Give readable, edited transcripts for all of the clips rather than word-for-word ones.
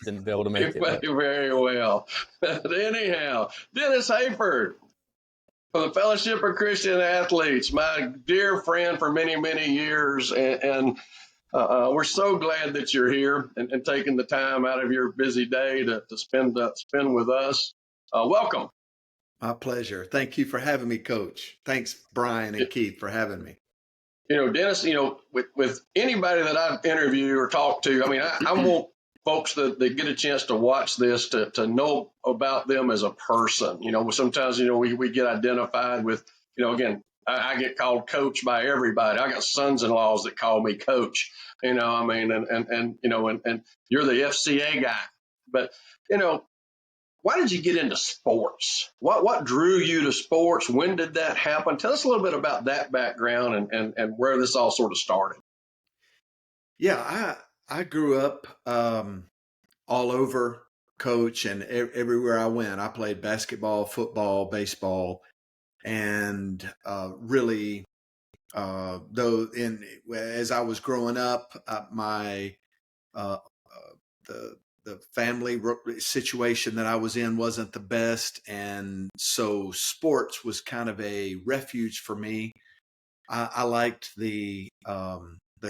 and be able to You make it. play very well. But anyhow, Dennis Hayford from the Fellowship of Christian Athletes, my dear friend for many, many years. And we're so glad that you're here and taking the time out of your busy day to spend with us. Welcome. My pleasure. Thank you for having me, Coach. Thanks, Brian and Keith, for having me. Dennis, with anybody that I've interviewed or talked to, I mean, I want folks that get a chance to watch this to know about them as a person. Sometimes, we get identified with, again, I get called coach by everybody. I got sons-in-laws that call me coach, and you're the FCA guy. But, why did you get into sports? What drew you to sports? When did that happen? Tell us a little bit about that background and where this all sort of started. Yeah, I grew up all over, Coach, and everywhere I went. I played basketball, football, baseball, and really, as I was growing up, the family situation that I was in wasn't the best, and so sports was kind of a refuge for me. I liked the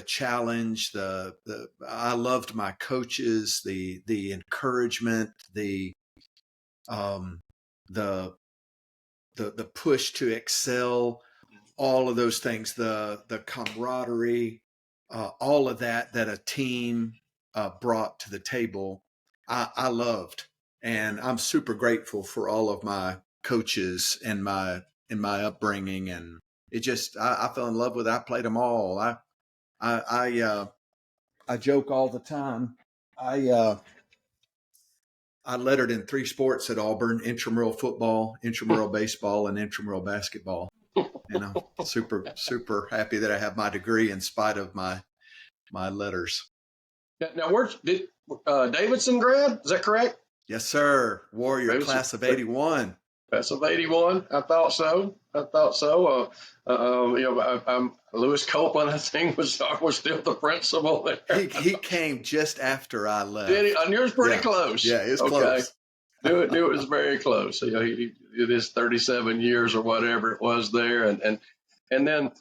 challenge. I loved my coaches, the encouragement, the push to excel, all of those things, the camaraderie, all of that a team brought to the table. I loved, and I'm super grateful for all of my coaches and my upbringing, and it just I fell in love with it. I played them all. I joke all the time. I lettered in 3 sports at Auburn: intramural football, intramural baseball, and intramural basketball. And I'm super happy that I have my degree in spite of my letters. Now, where did Davidson grad? Is that correct? Yes, sir. Warrior, Davidson, class of 81. Class of 81. I thought so. I'm Lewis Copeland, I think, was still the principal there. He came just after I left. Did he? I knew it was pretty close. Yeah, it's close. Knew it was very close. It is 37 years or whatever it was there, and then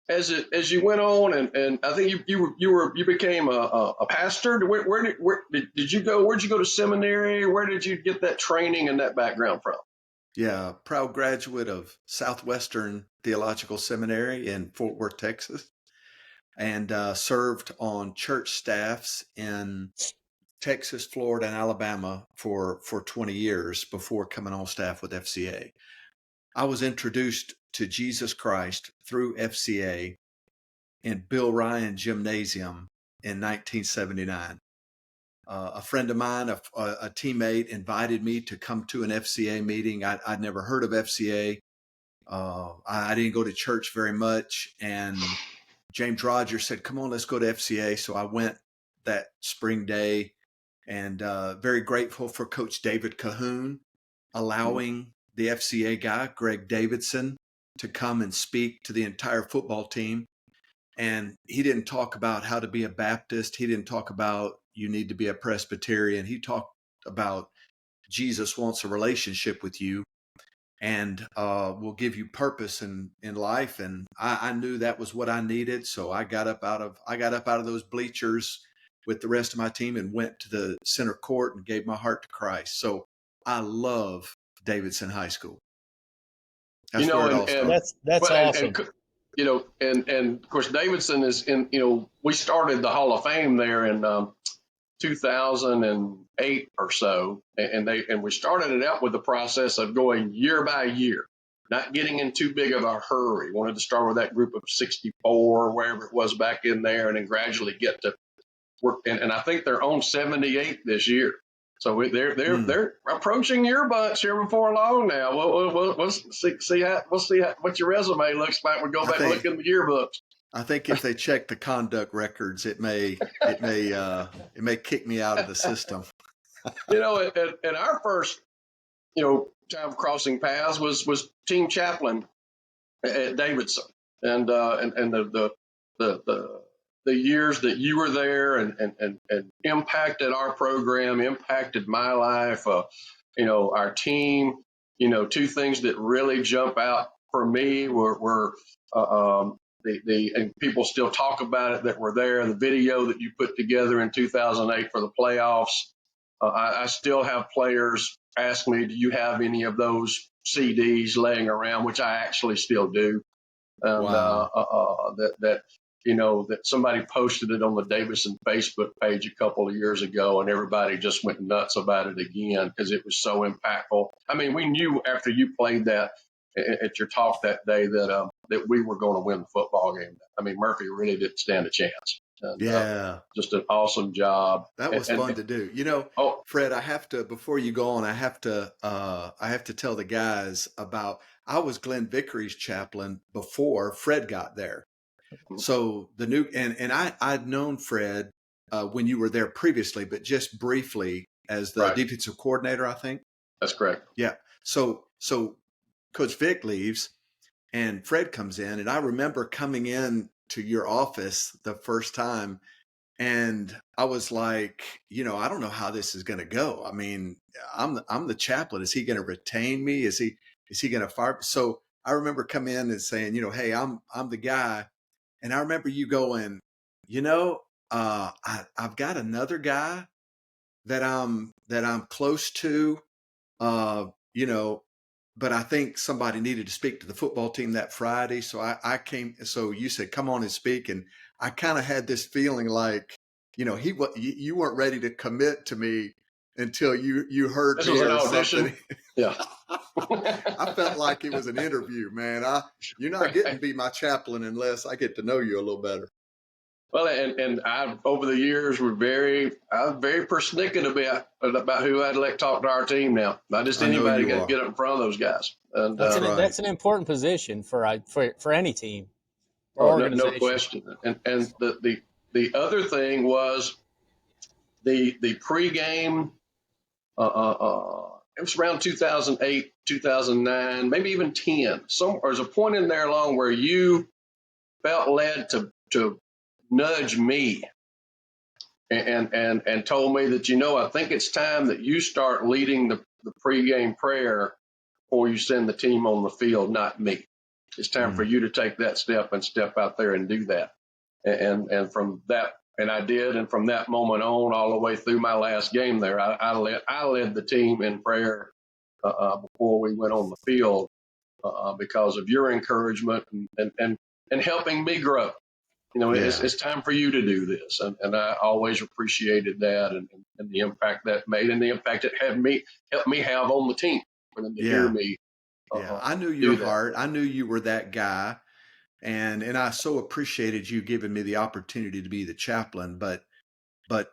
as you went on, and I think you became a pastor. Where did you go? Where'd you go to seminary? Where did you get that training and that background from? Yeah, proud graduate of Southwestern Theological Seminary in Fort Worth, Texas, and served on church staffs in Texas, Florida, and Alabama for 20 years before coming on staff with FCA. I was introduced to Jesus Christ through FCA in Bill Ryan Gymnasium in 1979. A friend of mine, a teammate, invited me to come to an FCA meeting. I'd never heard of FCA. I didn't go to church very much. And James Rogers said, "Come on, let's go to FCA." So I went that spring day, and very grateful for Coach David Cahoon allowing the FCA guy, Greg Davidson, to come and speak to the entire football team. And he didn't talk about how to be a Baptist. He didn't talk about you need to be a Presbyterian. He talked about Jesus wants a relationship with you and will give you purpose in life. And I knew that was what I needed. So I got up out of those bleachers with the rest of my team and went to the center court and gave my heart to Christ. So I love Davidson High School. That's where it all started. That's awesome. And of course, Davidson is in, we started the Hall of Fame there in 2008 or so. And we started it out with the process of going year by year, not getting in too big of a hurry. Wanted to start with that group of 64, wherever it was back in there, and then gradually get to work. And I think they're on 78 this year. So they're approaching your bunch here before long now. We'll see what your resume looks like. We'll go back and look in the yearbooks. I think if they check the conduct records, it may kick me out of the system. And our first time crossing paths was team chaplain at Davidson, and the the years that you were there and impacted our program, impacted my life, our team, two things that really jump out for me were and people still talk about it that were there. The video that you put together in 2008 for the playoffs. I still have players ask me, do you have any of those CDs laying around, which I actually still do. And Wow. that somebody posted it on the Davidson Facebook page a couple of years ago, and everybody just went nuts about it again because it was so impactful. I mean, we knew after you played that at your talk that day that we were going to win the football game. I mean, Murphy really didn't stand a chance. And Yeah. just an awesome job. That was fun to do. Oh, Fred, I have to, before you go on, I have to tell the guys about, I was Glenn Vickery's chaplain before Fred got there. So the new, and I'd known Fred when you were there previously, but just briefly as the right. defensive coordinator, I think. That's correct. Yeah. So Coach Vic leaves and Fred comes in, and I remember coming in to your office the first time, and I was like, I don't know how this is going to go. I mean, I'm the chaplain. Is he going to retain me? Is he going to fire? So I remember coming in and saying, hey, I'm the guy. And I remember you going, I've got another guy that I'm close to, but I think somebody needed to speak to the football team that Friday. So I came, so you said, come on and speak. And I kind of had this feeling like, you weren't ready to commit to me until you heard this me was an or audition. something. Yeah. I felt like it was an interview, man. You're not getting to be my chaplain unless I get to know you a little better. Well, and I over the years I was very persnickety about who I'd let talk to our team now. Not just anybody got to get up in front of those guys. And that's an important position for any team or no organization. question. And the other thing was the pregame. It was around 2008, 2009, maybe even 10. There's a point in there along where you felt led to nudge me and told me that, I think it's time that you start leading the pregame prayer before you send the team on the field, not me. It's time for you to take that step and step out there and do that. And from that, and I did. And from that moment on, all the way through my last game there, I led the team in prayer before we went on the field because of your encouragement and helping me grow. It's time for you to do this. And I always appreciated that and the impact that made and the impact it helped me have on the team for them to hear me. I knew your heart. I knew you were that guy. And I so appreciated you giving me the opportunity to be the chaplain, but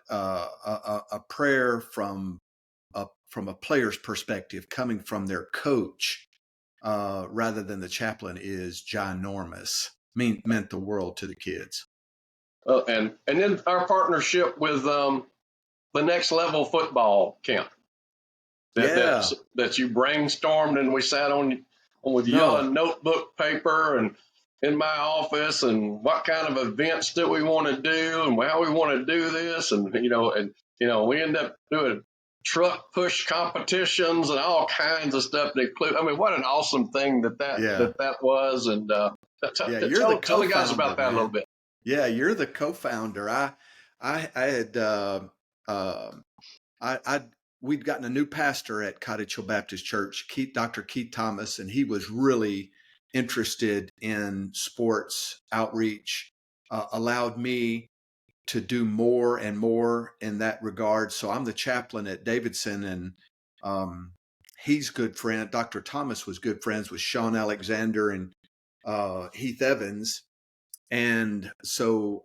a prayer from a player's perspective, coming from their coach, rather than the chaplain, is ginormous. Meant the world to the kids. And then our partnership with the Next Level Football Camp that you brainstormed, and we sat on with yellow notebook paper and in my office, and what kind of events do we want to do and how we want to do this, and we end up doing truck push competitions and all kinds of stuff. What an awesome thing that was. And tell the guys about that a little bit. Yeah, you're the co-founder. We'd gotten a new pastor at Cottage Hill Baptist Church, Dr. Keith Thomas, and he was really interested in sports outreach, allowed me to do more and more in that regard. So I'm the chaplain at Davidson, and he's good friend. Dr. Thomas was good friends with Sean Alexander and Heath Evans. And so,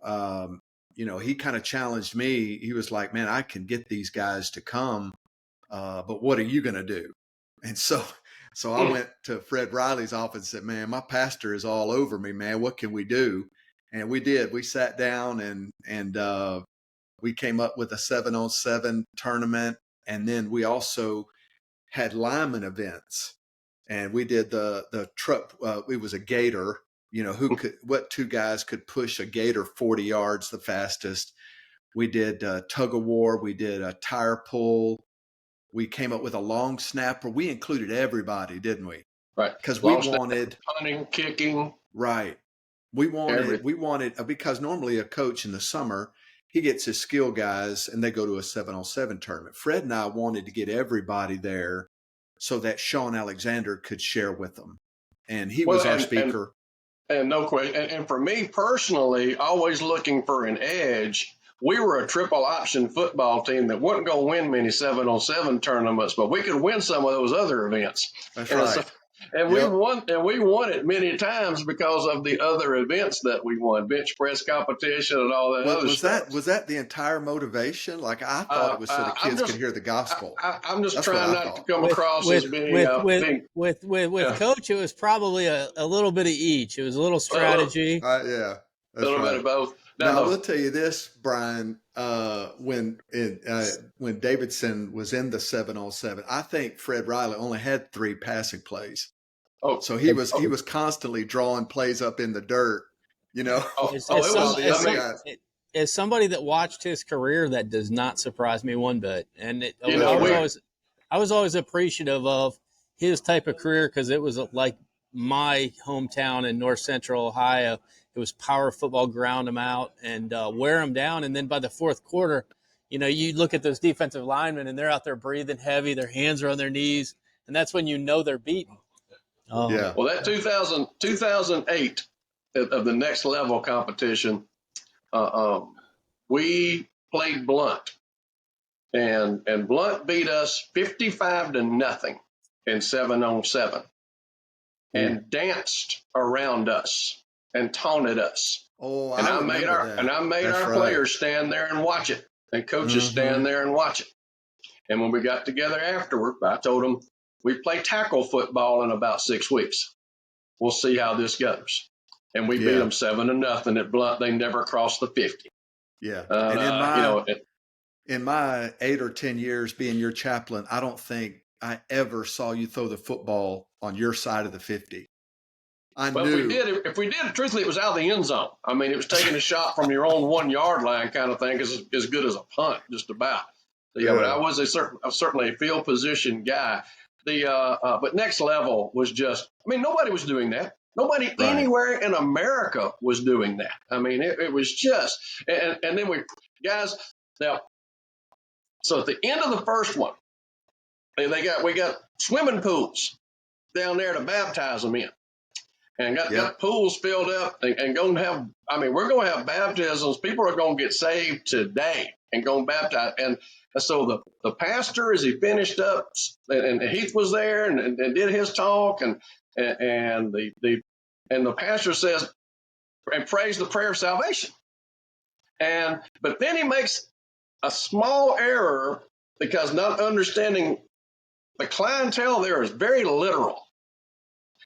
he kind of challenged me. He was like, man, I can get these guys to come, but what are you going to do? And so I went to Fred Riley's office and said, man, my pastor is all over me, man. What can we do? And we did. We sat down and we came up with a 7-on-7 tournament. And then we also had lineman events. And we did the truck. It was a gator. what two guys could push a gator 40 yards the fastest. We did tug of war. We did a tire pull. We came up with a long snapper. We included everybody, didn't we? Right. Because we Long snapper, wanted punting, kicking. right. We Everything. wanted because normally a coach in the summer, he gets his skill guys and they go to a 7-on-7 tournament. Fred and I wanted to get everybody there so that Sean Alexander could share with them. And he was our speaker. And no question. And for me personally, always looking for an edge. We were a triple option football team that wasn't going to win many 7-on-7 tournaments, but we could win some of those other events. That's and right. So, and yep. we won it many times because of the other events that we won, bench press competition and all that other stuff. Was that the entire motivation? Like I thought it was so the kids could hear the gospel. I'm just trying not to come across as being with Coach. It was probably a little bit of each. It was a little strategy. Yeah, a little bit of both. Now I will tell you this, Brian. When Davidson was in the 7-on-7, I think Fred Riley only had 3 passing plays. Oh, so he was constantly drawing plays up in the dirt. As somebody that watched his career, that does not surprise me one bit. And I was always appreciative of his type of career because it was like my hometown in North Central Ohio. It was power football, ground them out and wear them down. And then by the fourth quarter, you look at those defensive linemen and they're out there breathing heavy. Their hands are on their knees. And that's when they're beaten. Yeah. Well, that 2008 of the next level competition, we played Blunt. And Blunt beat us 55-0 in 7-on-7 and danced around us and taunted us. Oh, and I made our players stand there and watch it, and coaches stand there and watch it. And when we got together afterward, I told them we play tackle football in about 6 weeks. We'll see how this goes. And we beat them 7-0 at Blunt. They never crossed the 50. Yeah. And in my 8 or 10 years being your chaplain, I don't think I ever saw you throw the football on your side of the 50. If we did, truthfully, it was out of the end zone. I mean, it was taking a shot from your own 1 yard line kind of thing, as good as a punt, just about. So, but I was certainly a field position guy. But next level was just, nobody was doing that. Nobody anywhere in America was doing that. It was just, and then so at the end of the first one, we got swimming pools down there to baptize them in. And got pools filled up and going to have, we're going to have baptisms. People are going to get saved today and going to baptize. And so the pastor, as he finished up, and Heath was there and did his talk, and the pastor says, and prays the prayer of salvation. But then he makes a small error because not understanding the clientele there is very literal.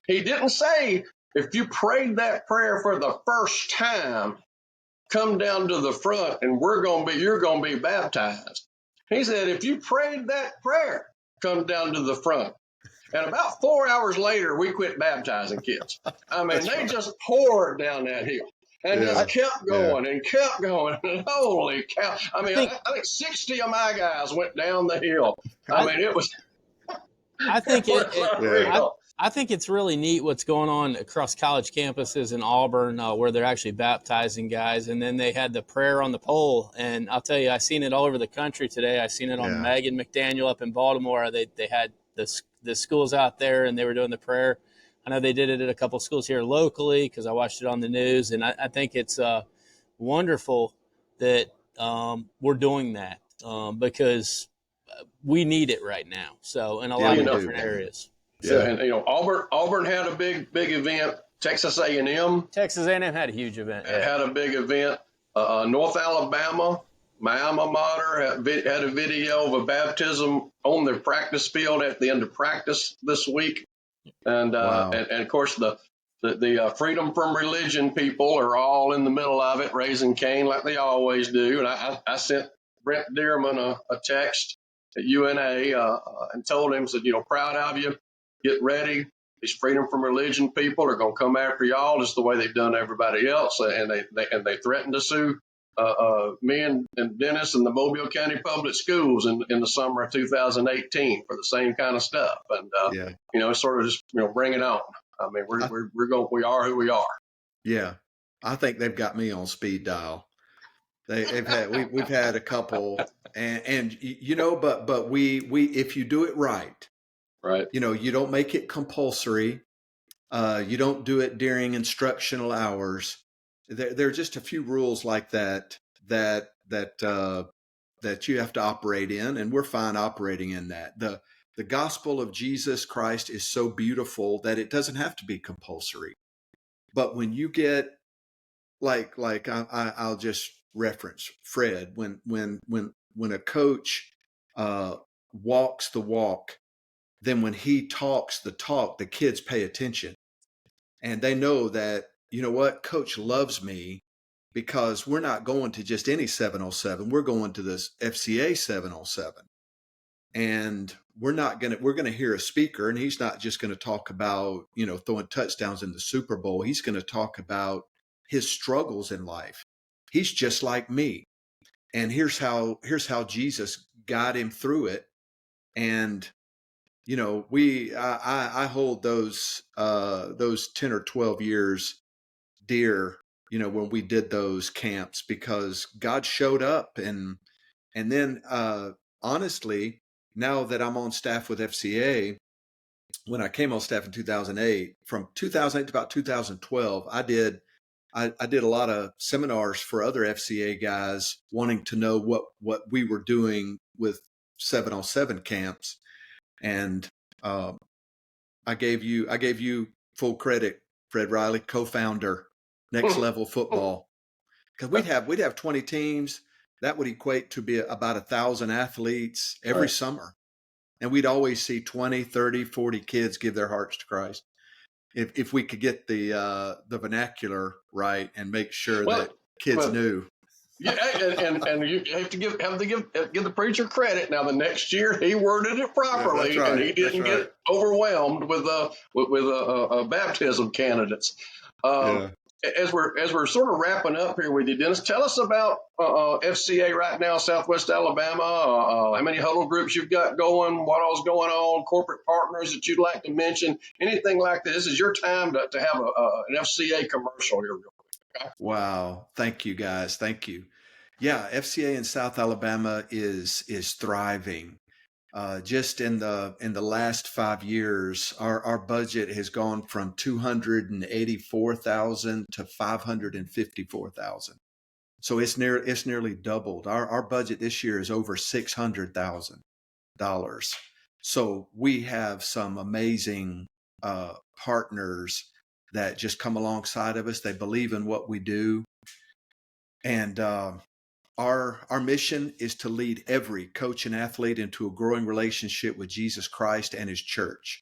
He didn't say, if you prayed that prayer for the first time, come down to the front and you're going to be baptized. He said, if you prayed that prayer, come down to the front. And about 4 hours later, we quit baptizing kids. They just poured down that hill and just kept going and kept going. Holy cow. I think 60 of my guys went down the hill. It was. I think it's really neat what's going on across college campuses in Auburn where they're actually baptizing guys. And then they had the prayer on the pole. And I'll tell you, I've seen it all over the country today. I seen it on Megan McDaniel up in Baltimore. They had the schools out there and they were doing the prayer. I know they did it at a couple of schools here locally because I watched it on the news. And I think it's wonderful that we're doing that because we need it right now. So in a lot of different areas. Yeah, and Auburn had a big event. Texas A&M had a huge event. Had a big event. North Alabama, my alma mater, had a video of a baptism on their practice field at the end of practice this week. And and of course the freedom from religion people are all in the middle of it, raising Cain like they always do. And I sent Brent Dearman a text at UNA and told him, said, proud of you. Get ready. these freedom from religion people are going to come after y'all just the way they've done everybody else, and they threatened to sue me and Dennis in the Mobile County Public Schools in the summer of 2018 for the same kind of stuff. And Yeah. it's sort of just bring it on. I mean, we are who we are. Yeah. I think they've got me on speed dial. We've had a couple, and but we if you do it right, Right. you don't make it compulsory. You don't do it during instructional hours. There are just a few rules like that you have to operate in, and we're fine operating in that. The gospel of Jesus Christ is so beautiful that it doesn't have to be compulsory. But when you get I'll just reference Fred, when a coach walks the walk, then when he talks the talk, the kids pay attention. And they know that, coach loves me, because we're not going to just any 707. We're going to this FCA 707. And we're going to hear a speaker, and he's not just going to talk about, throwing touchdowns in the Super Bowl. He's going to talk about his struggles in life. He's just like me. And here's how Jesus got him through it. And I hold those 10 or 12 years dear, when we did those camps, because God showed up. And then honestly, now that I'm on staff with FCA, when I came on staff in 2008, from 2008 to about 2012, I did a lot of seminars for other FCA guys wanting to know what we were doing with 707 camps. And I gave you full credit, Fred Riley, co-founder, Next Level Football, because we'd have 20 teams. That would equate to be about 1,000 athletes every summer. And we'd always see 20, 30, 40 kids give their hearts to Christ. If we could get the vernacular right and make sure that kids knew. Yeah, and you have to give the preacher credit. Now, the next year he worded it properly, and he didn't get overwhelmed with baptism candidates. As we're sort of wrapping up here with you, Dennis, tell us about FCA right now, Southwest Alabama. How many huddle groups you've got going? What all's going on? Corporate partners that you'd like to mention? Anything like this? This is your time to have an FCA commercial here. Okay? Wow! Thank you, guys. Thank you. Yeah, FCA in South Alabama is thriving. Just in the last 5 years, our budget has gone from 284,000 to 554,000. So it's nearly doubled. Our budget this year is over $600,000. So we have some amazing partners that just come alongside of us. They believe in what we do, and our mission is to lead every coach and athlete into a growing relationship with Jesus Christ and his church.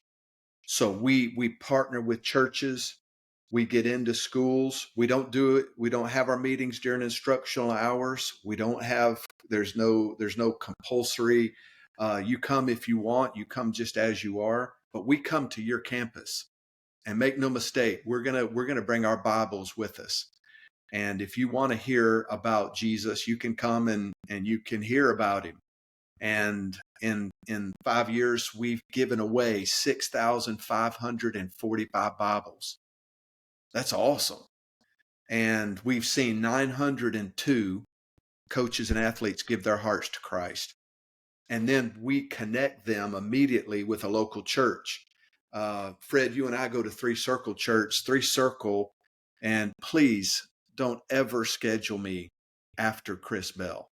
So we partner with churches. We get into schools. We don't have our meetings during instructional hours. There's no compulsory, you come if you want, you come just as you are, but we come to your campus. And make no mistake, we're going to bring our Bibles with us. And if you want to hear about Jesus, you can come and you can hear about him. And in 5 years, we've given away 6,545 Bibles. That's awesome. And we've seen 902 coaches and athletes give their hearts to Christ. And then we connect them immediately with a local church. Fred, you and I go to Three Circle Church, Three Circle, and please don't ever schedule me after Chris Bell.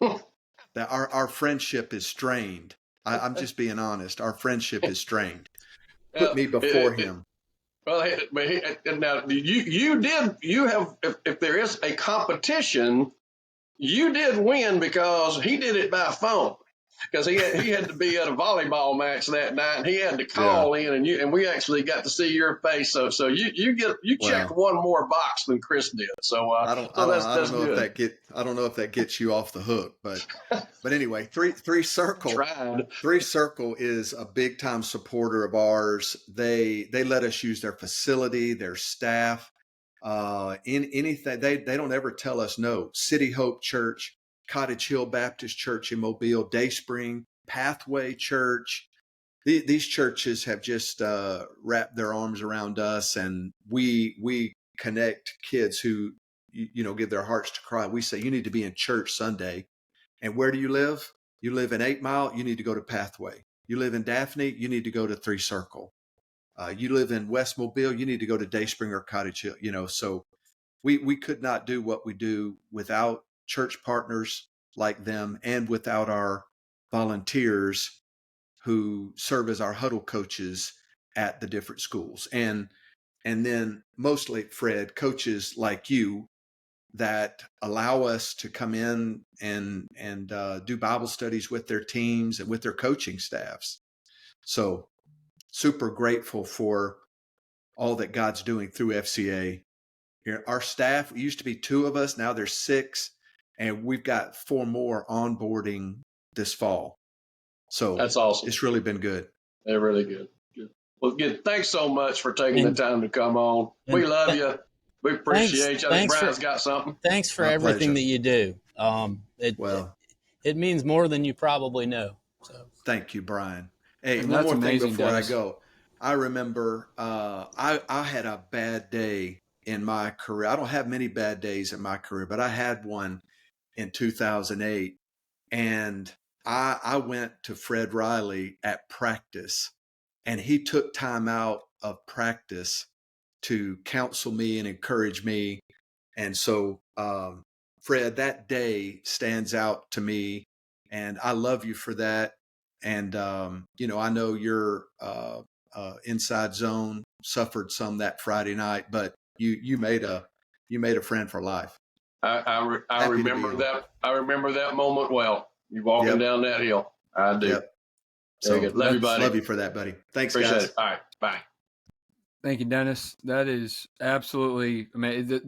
That our friendship is strained. I'm just being honest. Our friendship is strained. Put me before him. Well, now you have, if there is a competition, you did win because he did it by phone. because he had to be at a volleyball match that night, and he had to call in, and we actually got to see your face. So you checked one more box than Chris did. So I don't know good. if that gets you off the hook, but anyway, three circle is a big time supporter of ours. They let us use their facility, their staff, in anything. They don't ever tell us no. City Hope Church, Cottage Hill Baptist Church in Mobile, Dayspring, Pathway Church. These churches have just wrapped their arms around us, and we connect kids who give their hearts to Christ. We say, you need to be in church Sunday. And where do you live? You live in 8 Mile, you need to go to Pathway. You live in Daphne, you need to go to 3 Circle. You live in West Mobile, you need to go to Dayspring or Cottage Hill. So we could not do what we do without church partners like them, and without our volunteers who serve as our huddle coaches at the different schools. And then mostly, Fred, coaches like you that allow us to come in and do Bible studies with their teams and with their coaching staffs. So super grateful for all that God's doing through FCA. Here, our staff used to be 2 of us, now there's 6, and we've got 4 more onboarding this fall. So that's awesome. It's really been good. They're really good. Well, good. Thanks so much for taking the time to come on. We love you. We appreciate you. I think Brian's got something. Thanks for everything that you do. It means more than you probably know. So thank you, Brian. Hey, one more thing before I go. I remember I had a bad day in my career. I don't have many bad days in my career, but I had one in 2008. And I went to Fred Riley at practice, and he took time out of practice to counsel me and encourage me. And so, Fred, that day stands out to me, and I love you for that. And, I know your inside zone suffered some that Friday night, but you made a friend for life. I remember that. I remember that moment well. You walking down that hill. I do. Yep. So good. Love you, buddy. Love you for that, buddy. Thanks, Appreciate guys. it. All right. Bye. Thank you, Dennis. That is absolutely amazing.